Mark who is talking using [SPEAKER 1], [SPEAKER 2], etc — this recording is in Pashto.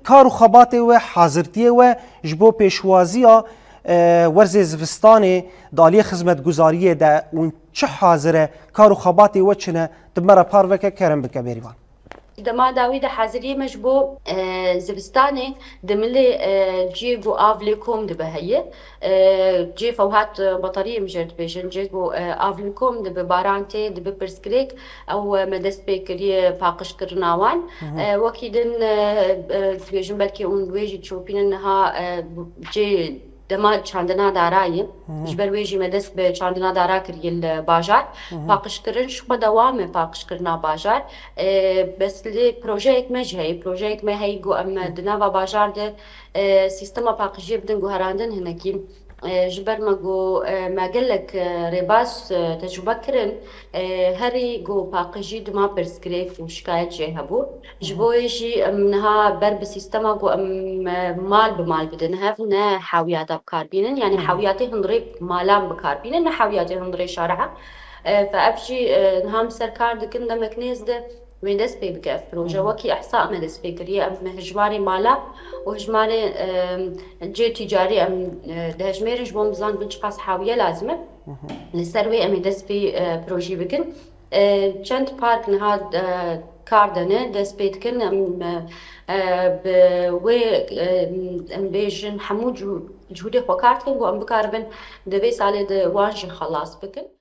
[SPEAKER 1] کار و خبات و حاضرتی و جبو پیشوازی ورز زوستان دالی خدمت گزاری ده اون چه حاضره کار و خبات و چنه دمره پاروکه کرم بک بریوان
[SPEAKER 2] دما داوی ده حاضری مجبو زبستاني دملي جي بو افليكم دبهيه جي فوهات بطاريه مجرد بيجن جي بو افليكم دب بارانتي دب برسكريك او مدست بيكري باقش كرناوان وكيدن بيجن بلكي اون ويجي تشوفين انها جي دما چاندنا دارایی جبر ویجی مدست به چاندنا دارا کریل باجار پاکش کردن شو دوام پاکش کردن باجار بس لی پروژه یک مجهی پروژه یک مهی گو ام دنا و باجار ده سیستم پاکشی بدن گو هراندن هنگی جبر ما جو ما قالك رباس تجربة كرن هري جو باقجي دما برسكريف وشكاية جهبو جبو يجي منها برب سيستما جو مال بمال بدنها فينا حاويات بكاربينن يعني حاوياتي هنضرب مالام بكاربينن حاوياتي هنضرب شارعة فأبجي نهام سركار دكن دمكنيز ده وين دست بي بكاف بروجا وكي إحصاء ما دست بي كريه أم هجماري مالا وهجماري جي تجاري أم دهجميري جبون بزان بنش قاس حاوية لازمة للسروي أم دست بي بروجي بكن چند بارك نهاد كاردنه دست بي تكن أم ام بيجن حمود جهودي خوكارتكن وأم بكاربن دبي سالي دوانجي خلاص بكن